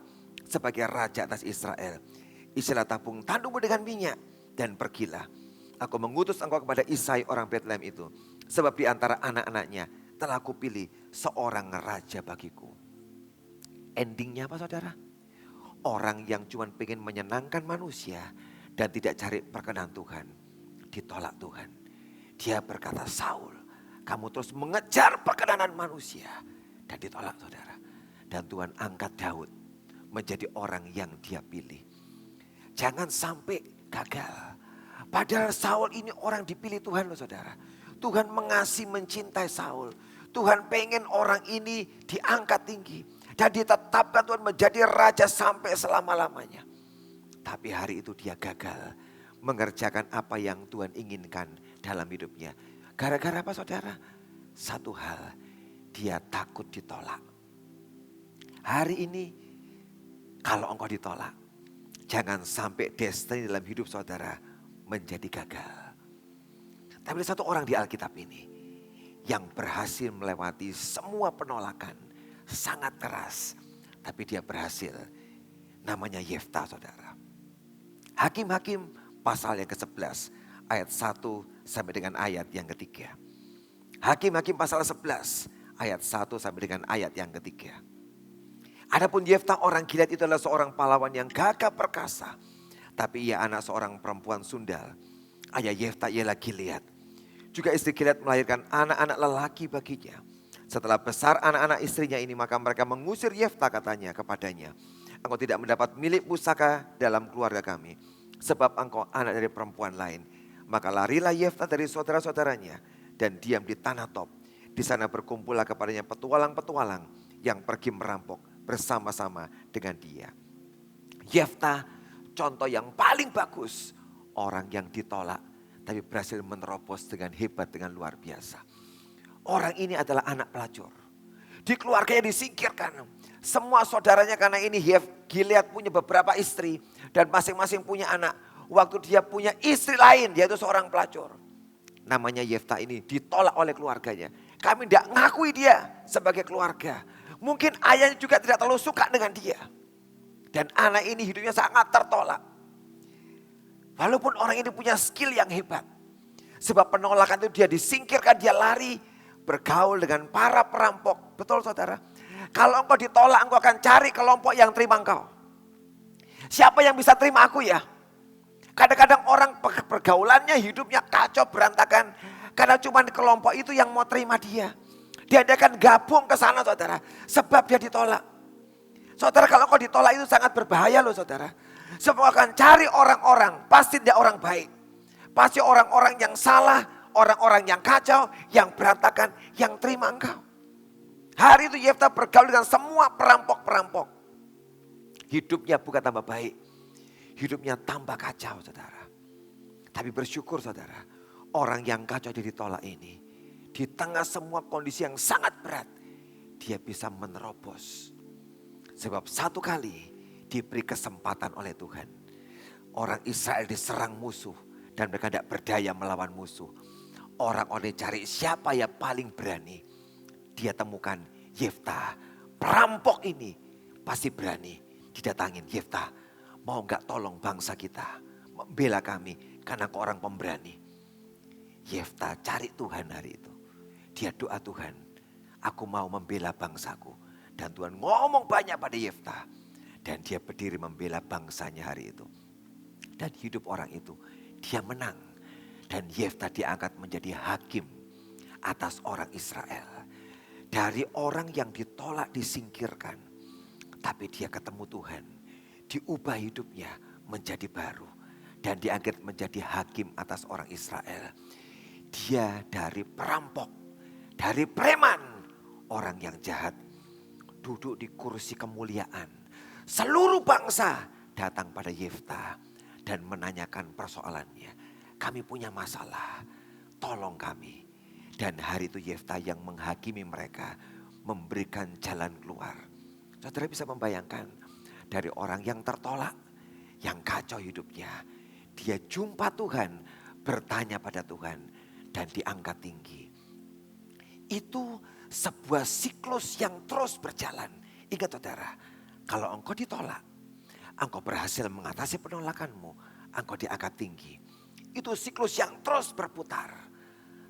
sebagai raja atas Israel? Isilah tabung tandukmu dengan minyak dan pergilah. Aku mengutus engkau kepada Isai orang Betlehem itu. Sebab di antara anak-anaknya telah kupilih seorang raja bagiku. Endingnya apa saudara? Orang yang cuma pengen menyenangkan manusia dan tidak cari perkenan Tuhan. Ditolak Tuhan. Dia berkata, Saul, kamu terus mengejar perkenanan manusia. Dan ditolak saudara. Dan Tuhan angkat Daud menjadi orang yang dia pilih. Jangan sampai gagal. Padahal Saul ini orang dipilih Tuhan loh saudara. Tuhan mengasihi mencintai Saul. Tuhan pengen orang ini diangkat tinggi. Dan ditetapkan Tuhan menjadi raja sampai selama-lamanya. Tapi hari itu dia gagal mengerjakan apa yang Tuhan inginkan dalam hidupnya. Gara-gara apa saudara? Satu hal, dia takut ditolak. Hari ini kalau engkau ditolak, jangan sampai destiny dalam hidup saudara menjadi gagal. Tapi ada satu orang di Alkitab ini yang berhasil melewati semua penolakan sangat keras. Tapi dia berhasil, namanya Yefta saudara. Hakim-Hakim pasal yang ke-11 ayat 1 sampai dengan ayat yang ketiga. Hakim-Hakim pasal 11 ayat 1 sampai dengan ayat yang ketiga. Adapun Yefta orang Gilead itu adalah seorang pahlawan yang gagah perkasa. Tapi ia anak seorang perempuan sundal. Ayah Yefta ialah Gilead. Juga istri Gilead melahirkan anak-anak lelaki baginya. Setelah besar anak-anak istrinya ini maka mereka mengusir Yefta katanya kepadanya. Engkau tidak mendapat milik pusaka dalam keluarga kami. Sebab engkau anak dari perempuan lain. Maka larilah Yefta dari saudara-saudaranya. Dan diam di tanah Tob. Di sana berkumpullah kepadanya petualang-petualang yang pergi merampok bersama-sama dengan dia. Yefta contoh yang paling bagus. Orang yang ditolak tapi berhasil menerobos dengan hebat, dengan luar biasa. Orang ini adalah anak pelacur. Di keluarganya disingkirkan. Semua saudaranya karena ini Gilead punya beberapa istri. Dan masing-masing punya anak. Waktu dia punya istri lain, dia itu seorang pelacur. Namanya Yefta ini ditolak oleh keluarganya. Kami tidak ngakui dia sebagai keluarga. Mungkin ayahnya juga tidak terlalu suka dengan dia. Dan anak ini hidupnya sangat tertolak. Walaupun orang ini punya skill yang hebat. Sebab penolakan itu dia disingkirkan, dia lari. Bergaul dengan para perampok. Betul saudara? Kalau engkau ditolak, engkau akan cari kelompok yang terima engkau. Siapa yang bisa terima aku ya? Kadang-kadang orang pergaulannya, hidupnya kacau berantakan. Karena cuma kelompok itu yang mau terima dia. Dia akan gabung ke sana saudara. Sebab dia ditolak. Saudara kalau kau ditolak itu sangat berbahaya loh saudara. Sebab akan cari orang-orang. Pasti dia orang baik. Pasti orang-orang yang salah. Orang-orang yang kacau. Yang berantakan. Yang terima engkau. Hari itu Yefta bergaul dengan semua perampok-perampok. Hidupnya bukan tambah baik, hidupnya tambah kacau saudara. Tapi bersyukur saudara, orang yang kacau jadi ditolak ini, di tengah semua kondisi yang sangat berat, dia bisa menerobos. Sebab satu kali diberi kesempatan oleh Tuhan. Orang Israel diserang musuh dan mereka tidak berdaya melawan musuh. Orang-orang cari siapa yang paling berani. Dia temukan Yefta, perampok ini pasti berani. Didatangin, Yefta mau gak tolong bangsa kita, membela kami karena kau orang pemberani. Yefta cari Tuhan hari itu. Dia doa, Tuhan aku mau membela bangsaku. Dan Tuhan ngomong banyak pada Yefta. Dan dia berdiri membela bangsanya hari itu. Dan hidup orang itu dia menang. Dan Yefta diangkat menjadi hakim atas orang Israel. Dari orang yang ditolak, disingkirkan. Tapi dia ketemu Tuhan. Diubah hidupnya menjadi baru. Dan diangkat menjadi hakim atas orang Israel. Dia dari perampok, dari preman, orang yang jahat. Duduk di kursi kemuliaan. Seluruh bangsa datang pada Yefta dan menanyakan persoalannya. Kami punya masalah, tolong kami. Dan hari itu Yefta yang menghakimi mereka, memberikan jalan keluar. Saudara bisa membayangkan dari orang yang tertolak, yang kacau hidupnya. Dia jumpa Tuhan, bertanya pada Tuhan dan diangkat tinggi. Itu sebuah siklus yang terus berjalan. Ingat saudara, kalau engkau ditolak, engkau berhasil mengatasi penolakanmu, engkau diangkat tinggi. Itu siklus yang terus berputar.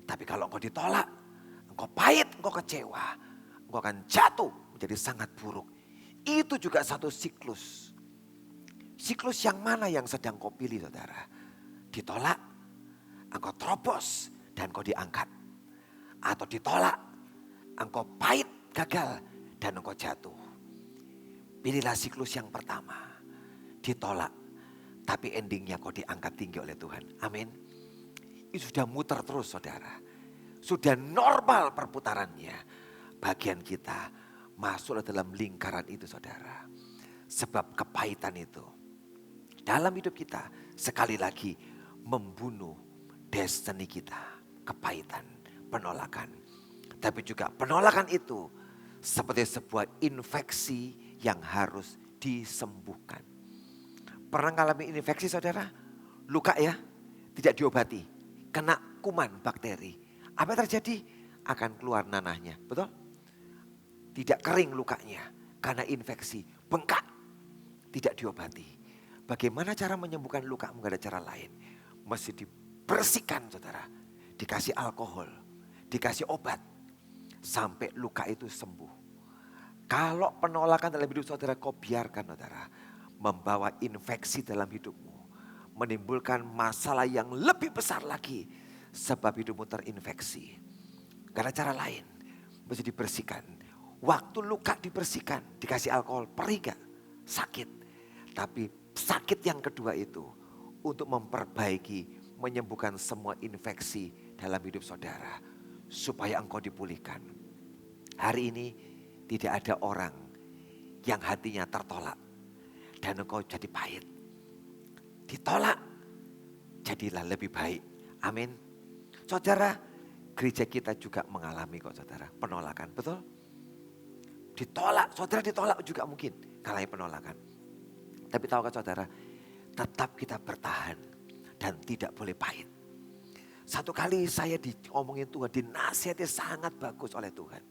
Tapi kalau engkau ditolak, engkau pahit, engkau kecewa, engkau akan jatuh menjadi sangat buruk. Itu juga satu siklus. Siklus yang mana yang sedang kau pilih saudara? Ditolak, engkau terobos dan engkau diangkat. Atau ditolak, engkau pahit, gagal dan engkau jatuh. Pilihlah siklus yang pertama. Ditolak, tapi endingnya kau diangkat tinggi oleh Tuhan. Amin. Itu sudah muter terus saudara. Sudah normal perputarannya. Bagian kita masuk dalam lingkaran itu saudara. Sebab kepahitan itu dalam hidup kita sekali lagi membunuh destiny kita. Kepahitan, penolakan. Tapi juga penolakan itu seperti sebuah infeksi yang harus disembuhkan. Pernah mengalami infeksi saudara? Luka ya, tidak diobati. Kena kuman bakteri. Apa yang terjadi? Akan keluar nanahnya, betul? Tidak kering lukanya karena infeksi, bengkak. Tidak diobati. Bagaimana cara menyembuhkan luka? Enggak ada cara lain. Mesti dibersihkan saudara. Dikasih alkohol, dikasih obat. Sampai luka itu sembuh. Kalau penolakan dalam hidup saudara kau biarkan saudara. Membawa infeksi dalam hidupmu. Menimbulkan masalah yang lebih besar lagi. Sebab hidupmu terinfeksi. Gak ada cara lain. Mesti dibersihkan. Waktu luka dibersihkan. Dikasih alkohol. Perih gak? Sakit. Tapi sakit yang kedua itu. Untuk memperbaiki. Menyembuhkan semua infeksi dalam hidup saudara. Supaya engkau dipulihkan. Hari ini tidak ada orang yang hatinya tertolak. Dan engkau jadi pahit. Ditolak. Jadilah lebih baik. Amin. Saudara, gereja kita juga mengalami kok saudara. Penolakan, betul? Ditolak, saudara ditolak juga mungkin. Kalai penolakan. Tapi tahukah saudara, tetap kita bertahan. Dan tidak boleh pahit. Satu kali saya diomongin Tuhan, dinasihati sangat bagus oleh Tuhan.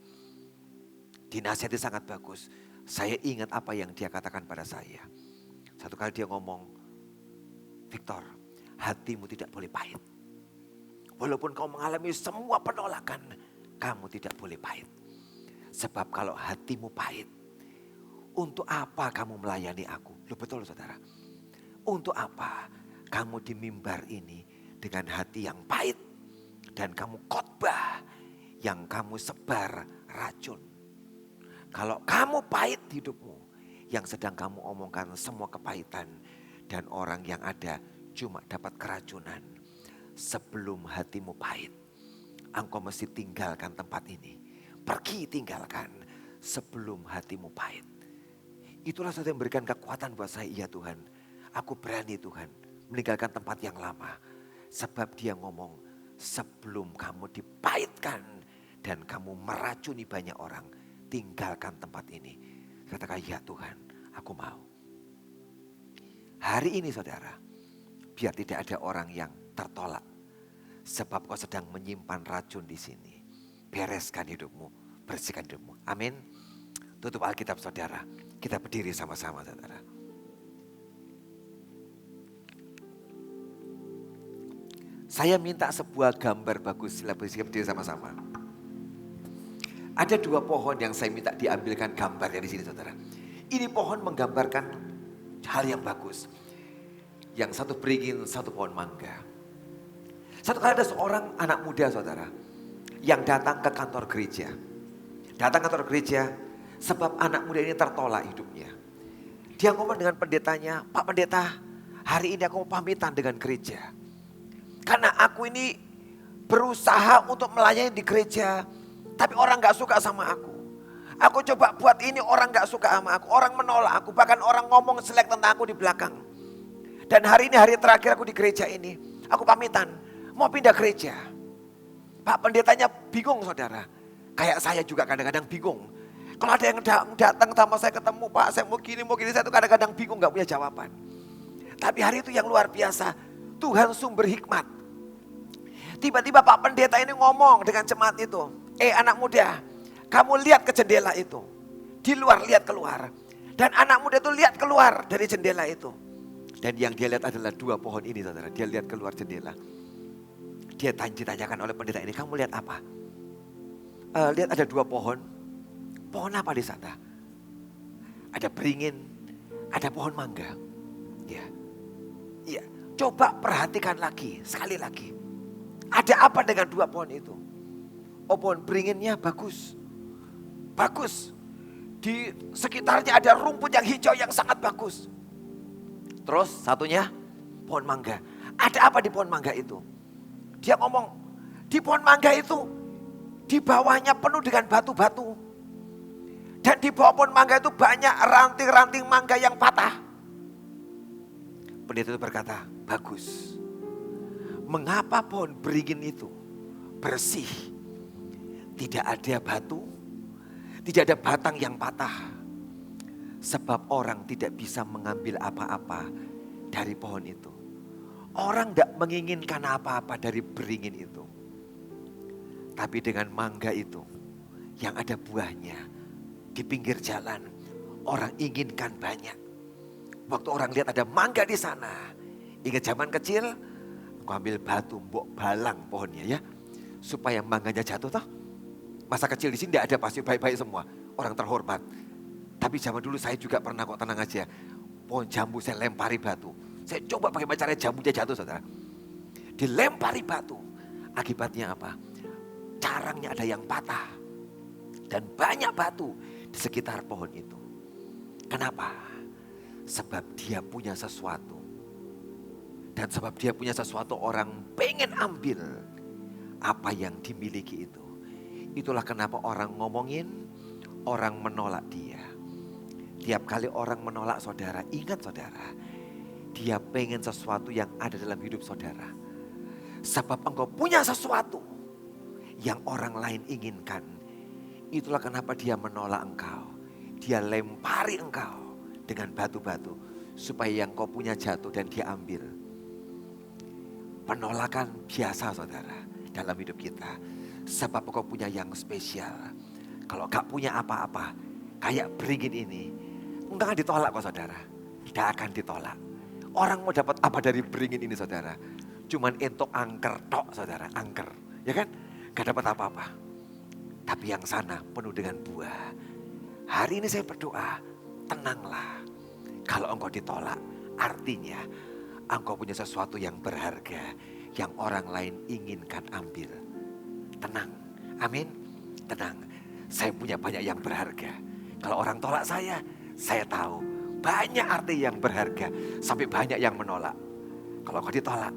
Dinasihati sangat bagus. Saya ingat apa yang dia katakan pada saya. Satu kali dia ngomong, Victor, hatimu tidak boleh pahit. Walaupun kau mengalami semua penolakan, kamu tidak boleh pahit. Sebab kalau hatimu pahit, untuk apa kamu melayani aku? Loh betul saudara. Untuk apa kamu di mimbar ini dengan hati yang pahit. Dan kamu khotbah yang kamu sebar racun. Kalau kamu pahit hidupmu, yang sedang kamu omongkan semua kepahitan. Dan orang yang ada cuma dapat keracunan. Sebelum hatimu pahit, engkau mesti tinggalkan tempat ini. pergi tinggalkan sebelum hatimu pahit. Itulah saudara yang memberikan kekuatan buat saya. Iya Tuhan, aku berani Tuhan meninggalkan tempat yang lama. Sebab dia ngomong, sebelum kamu dipahitkan dan kamu meracuni banyak orang, tinggalkan tempat ini. Katakan, ya Tuhan, aku mau. Hari ini saudara, biar tidak ada orang yang tertolak. Sebab kau sedang menyimpan racun di sini. Bereskan hidupmu, bersihkan hidupmu. Amin. Tutup Alkitab saudara. Kita berdiri sama-sama saudara. Saya minta sebuah gambar bagus. Sila berdiri sama-sama. Ada dua pohon yang saya minta diambilkan gambarnya di sini saudara. Ini pohon menggambarkan hal yang bagus. Yang satu beringin, satu pohon mangga. Satu kali ada seorang anak muda saudara. Yang datang ke kantor gereja. Datang ke kantor gereja sebab anak muda ini tertolak hidupnya. Dia ngomong dengan pendetanya, Pak Pendeta, hari ini aku mau pamitan dengan gereja. Karena aku ini berusaha untuk melayani di gereja. Tapi orang gak suka sama aku. Aku coba buat ini, orang gak suka sama aku. Orang menolak aku, bahkan orang ngomong jelek tentang aku di belakang. Dan hari ini hari terakhir aku di gereja ini. Aku pamitan, mau pindah gereja. Pak Pendetanya bingung saudara. Kayak saya juga kadang-kadang bingung. Kalau ada yang datang sama saya ketemu, Pak saya mau gini, saya tuh kadang-kadang bingung gak punya jawaban. Tapi hari itu yang luar biasa, Tuhan sumber hikmat. Tiba-tiba Pak Pendeta ini ngomong dengan jemaat itu, anak muda, kamu lihat ke jendela itu. Di luar lihat keluar. Dan anak muda itu lihat keluar dari jendela itu. Dan yang dia lihat adalah dua pohon ini saudara. Dia lihat keluar jendela. Dia ditanyakan oleh pendeta ini, kamu lihat apa? Lihat ada dua pohon. Pohon apa di sana? Ada beringin, ada pohon mangga. Ya, coba perhatikan lagi, sekali lagi. Ada apa dengan dua pohon itu? Oh, pohon beringinnya bagus. Bagus. Di sekitarnya ada rumput yang hijau yang sangat bagus. Terus satunya pohon mangga. Ada apa di pohon mangga itu? Dia ngomong, di pohon mangga itu di bawahnya penuh dengan batu-batu. Dan di bawah pohon mangga itu banyak ranting-ranting mangga yang patah. Pendeta itu berkata, bagus. Mengapa pohon beringin itu bersih? Tidak ada batu, tidak ada batang yang patah. Sebab orang tidak bisa mengambil apa-apa dari pohon itu. Orang tidak menginginkan apa-apa dari beringin itu. Tapi dengan mangga itu yang ada buahnya di pinggir jalan, orang inginkan banyak. Waktu orang lihat ada mangga di sana, ingat zaman kecil, aku ambil batu, mbok balang pohonnya ya, supaya mangganya jatuh toh. Masa kecil di sini tidak ada, pasti baik-baik semua, orang terhormat. Tapi zaman dulu saya juga pernah kok, tenang aja, pohon jambu saya lempari batu. Saya coba pakai caranya jambunya jatuh saudara. Dilempari batu. Akibatnya apa? Carangnya ada yang patah. Dan banyak batu di sekitar pohon itu. Kenapa? Sebab dia punya sesuatu. Dan sebab dia punya sesuatu, orang pengen ambil apa yang dimiliki itu. Itulah kenapa orang ngomongin, orang menolak dia. Tiap kali orang menolak saudara, ingat saudara, dia pengen sesuatu yang ada dalam hidup saudara. Sebab engkau punya sesuatu yang orang lain inginkan. Itulah kenapa dia menolak engkau. Dia lempari engkau dengan batu-batu. Supaya yang kau punya jatuh dan dia ambil. Penolakan biasa saudara dalam hidup kita. Sebab engkau punya yang spesial. Kalau gak punya apa-apa, kayak beringin ini, enggak akan ditolak kok saudara. Tidak akan ditolak. Orang mau dapat apa dari beringin ini saudara? Cuman entok angker tok saudara, angker. Ya kan? Gak dapat apa-apa. Tapi yang sana penuh dengan buah. Hari ini saya berdoa, tenanglah. Kalau engkau ditolak, artinya engkau punya sesuatu yang berharga. Yang orang lain inginkan ambil. Tenang, amin. Tenang, saya punya banyak yang berharga. Kalau orang tolak saya tahu. Banyak arti yang berharga, sampai banyak yang menolak. Kalau kau ditolak,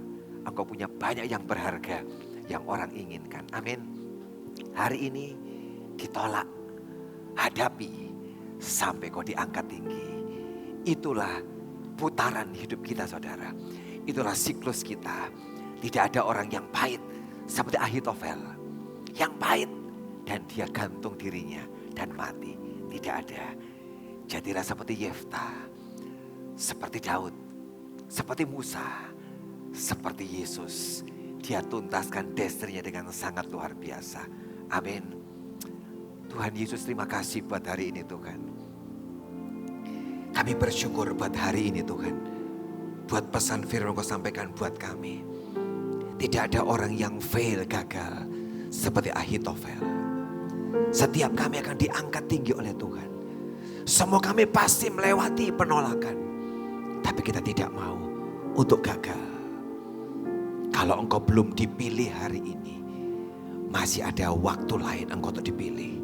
engkau punya banyak yang berharga yang orang inginkan. Amin. Hari ini ditolak, hadapi sampai kau diangkat tinggi. Itulah putaran hidup kita, saudara. Itulah siklus kita. Tidak ada orang yang pahit seperti Ahitofel, yang pahit dan dia gantung dirinya dan mati. Tidak ada. Jadilah seperti Yefta, seperti Daud, seperti Musa, seperti Yesus. Dia tuntaskan destininya dengan sangat luar biasa. Amin. Tuhan Yesus, terima kasih buat hari ini Tuhan. Kami bersyukur buat hari ini Tuhan. Buat pesan firman Kau sampaikan buat kami. Tidak ada orang yang fail, gagal seperti Ahitofel. Setiap kami akan diangkat tinggi oleh Tuhan. Semua kami pasti melewati penolakan. Tapi kita tidak mau untuk gagal. Kalau engkau belum dipilih hari ini, masih ada waktu lain engkau untuk dipilih.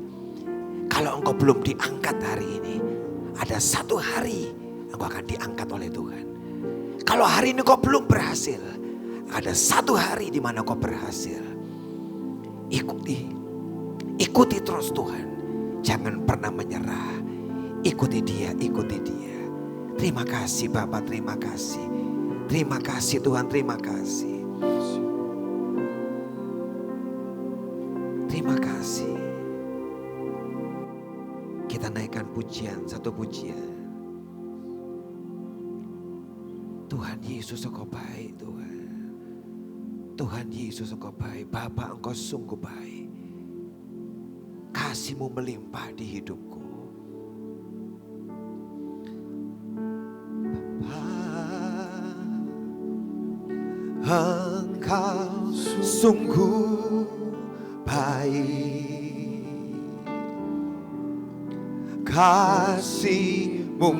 Kalau engkau belum diangkat hari ini, ada satu hari engkau akan diangkat oleh Tuhan. Kalau hari ini kau belum berhasil, ada satu hari di mana kau berhasil. Ikuti terus Tuhan. Jangan pernah menyerah. Ikuti Dia, ikuti Dia. Terima kasih Bapak, terima kasih. Terima kasih Tuhan, terima kasih. Terima kasih. Kita naikkan pujian, satu pujian. Tuhan Yesus Engkau baik Tuhan. Tuhan Yesus Engkau baik. Bapa Engkau sungguh baik. Kasih-Mu melimpah di hidupku. Engkau sungguh baik, kasih-Mu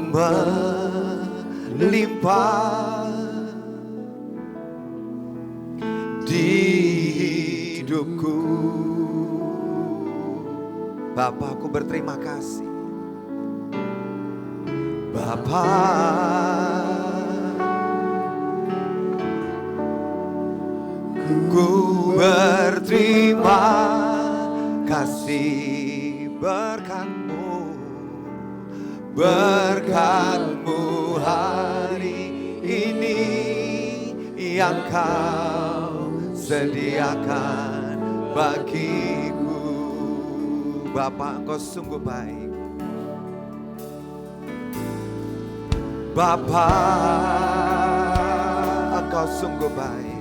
melimpah di hidupku. Bapa, aku berterima kasih. Bapa, ku berterima kasih berkat-Mu, berkat-Mu hari ini yang Kau sediakan bagiku. Bapa, Engkau sungguh baik. Bapa, Engkau sungguh baik.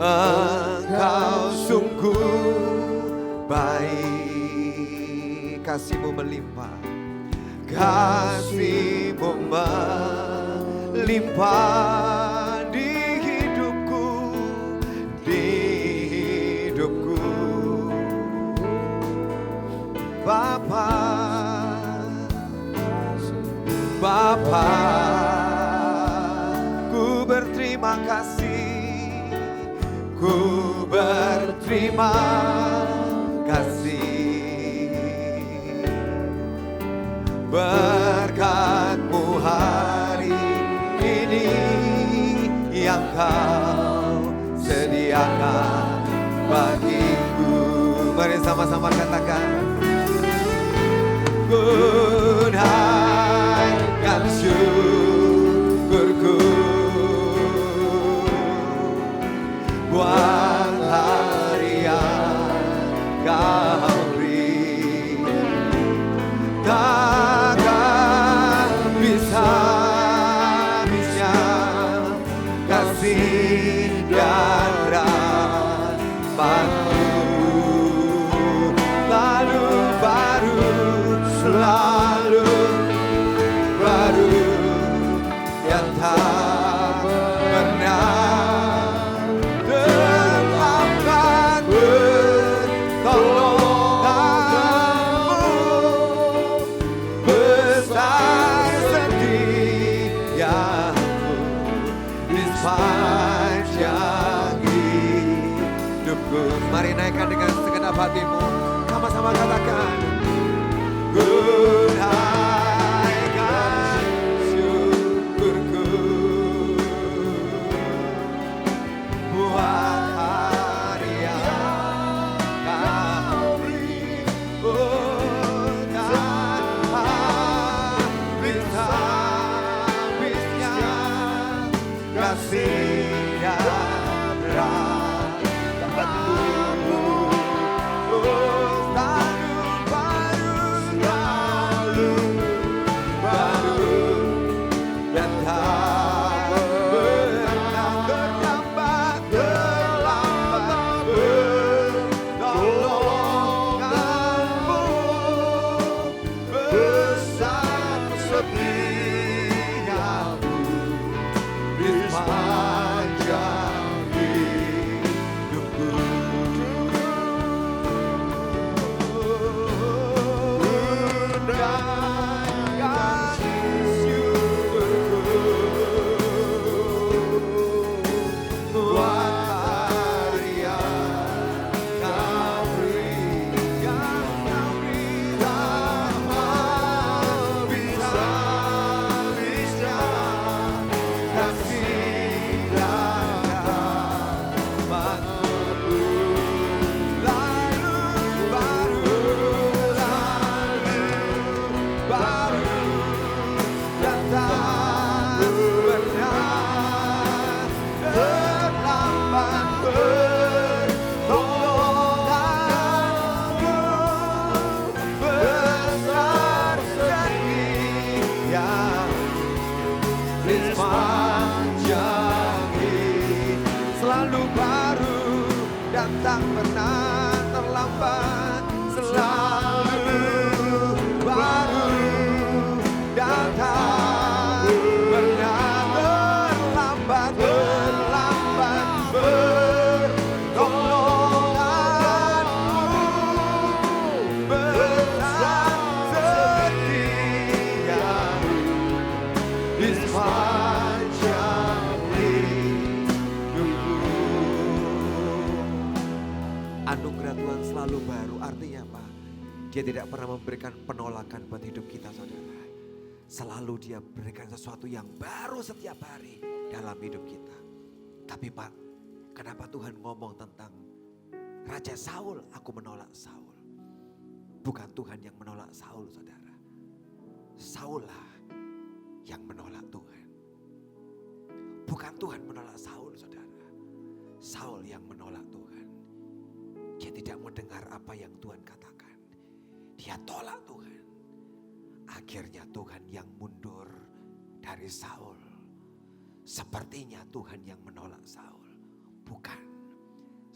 Engkau sungguh baik. Kasih-Mu melimpah, kasih-Mu melimpah di hidupku, di hidupku. Bapa, Bapa, ku berterima kasih. Ku berterima kasih. Berkat-Mu hari ini yang Kau sediakan bagiku. Mari sama-sama katakan. Ku naikkan syukurku buat hari yang Kau beri. Takkan bisa-bisa kasih dan rahmat-Mu lalu baru selalu baru. Artinya apa? Dia tidak pernah memberikan penolakan buat hidup kita, saudara. Selalu dia berikan sesuatu yang baru setiap hari dalam hidup kita. Tapi Pak, kenapa Tuhan ngomong tentang Raja Saul? Aku menolak Saul. Bukan Tuhan yang menolak Saul, saudara. Saul lah yang menolak Tuhan. Bukan Tuhan menolak Saul, saudara. Saul yang menolak Tuhan. Dia tidak mendengar apa yang Tuhan katakan. Dia tolak Tuhan. Akhirnya Tuhan yang mundur dari Saul. Sepertinya Tuhan yang menolak Saul. Bukan.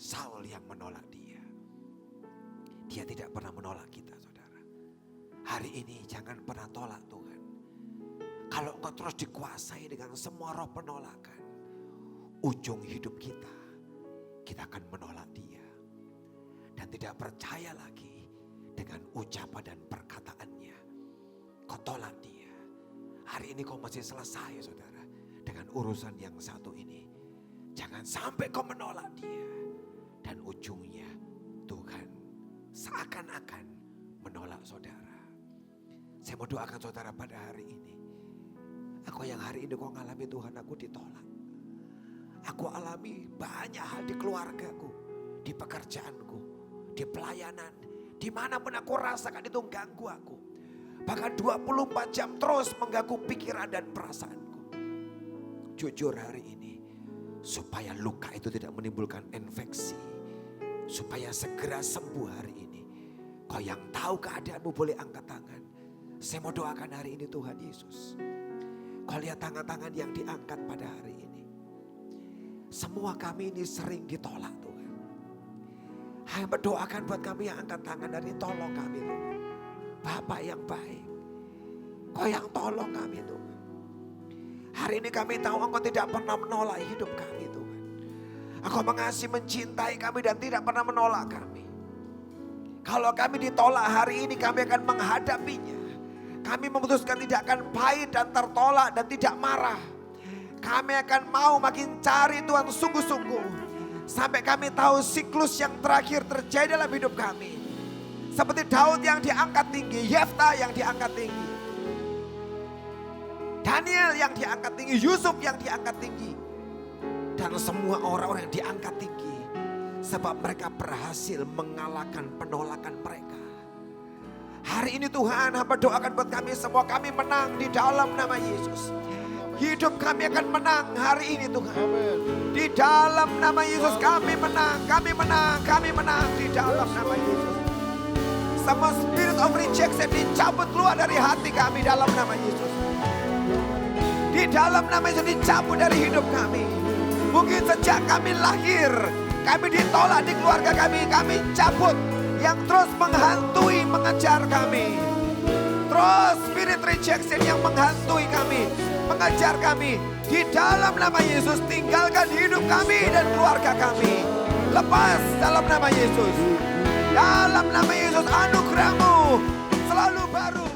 Saul yang menolak dia. Dia tidak pernah menolak kita, saudara. Hari ini jangan pernah tolak Tuhan. Kalau engkau terus dikuasai dengan semua roh penolakan, ujung hidup kita akan menolak dia. Dan tidak percaya lagi dengan ucapan dan perkataannya. Kau tolak dia. Hari ini kau masih selesai, saudara, dengan urusan yang satu ini. Jangan sampai kau menolak dia. Dan ujungnya Tuhan seakan-akan menolak saudara. Saya mau doakan saudara pada hari ini. Aku yang hari ini kau ngalami Tuhan, aku ditolak. Aku alami banyak hal di keluargaku, di pekerjaanku, di pelayanan. Dimanapun aku rasakan itu ganggu aku. Bahkan 24 jam terus mengganggu pikiran dan perasaanku. Jujur hari ini, supaya luka itu tidak menimbulkan infeksi, supaya segera sembuh hari ini. Kau yang tahu keadaanmu boleh angkat tangan. Saya mau doakan hari ini Tuhan Yesus. Kau lihat tangan-tangan yang diangkat pada hari ini. Semua kami ini sering ditolak Tuhan. Saya berdoakan buat kami yang angkat tangan dari tolong kami Tuhan. Bapak yang baik, Kau yang tolong kami Tuhan. Hari ini kami tahu Engkau tidak pernah menolak hidup kami Tuhan. Engkau mengasihi, mencintai kami dan tidak pernah menolak kami. Kalau kami ditolak hari ini kami akan menghadapinya. Kami memutuskan tidak akan pahit dan tertolak dan tidak marah. Kami akan mau makin cari Tuhan sungguh-sungguh. Sampai kami tahu siklus yang terakhir terjadi dalam hidup kami. Seperti Daud yang diangkat tinggi, Yefta yang diangkat tinggi, Daniel yang diangkat tinggi, Yusuf yang diangkat tinggi. Dan semua orang-orang yang diangkat tinggi. Sebab mereka berhasil mengalahkan penolakan mereka. Hari ini Tuhan, hamba doakan buat kami semua, kami menang di dalam nama Yesus. Hidup kami akan menang hari ini Tuhan. Di dalam nama Yesus kami menang, kami menang, kami menang di dalam nama Yesus. Semua spirit of rejection dicabut keluar dari hati kami dalam nama Yesus. Di dalam nama Yesus dicabut dari hidup kami. Mungkin sejak kami lahir, kami ditolak di keluarga kami cabut. Yang terus menghantui, mengejar kami. Terus spirit rejection yang menghantui kami, mengejar kami. Di dalam nama Yesus tinggalkan hidup kami dan keluarga kami. Lepas dalam nama Yesus. Dalam nama Yesus anugerah-Mu selalu baru.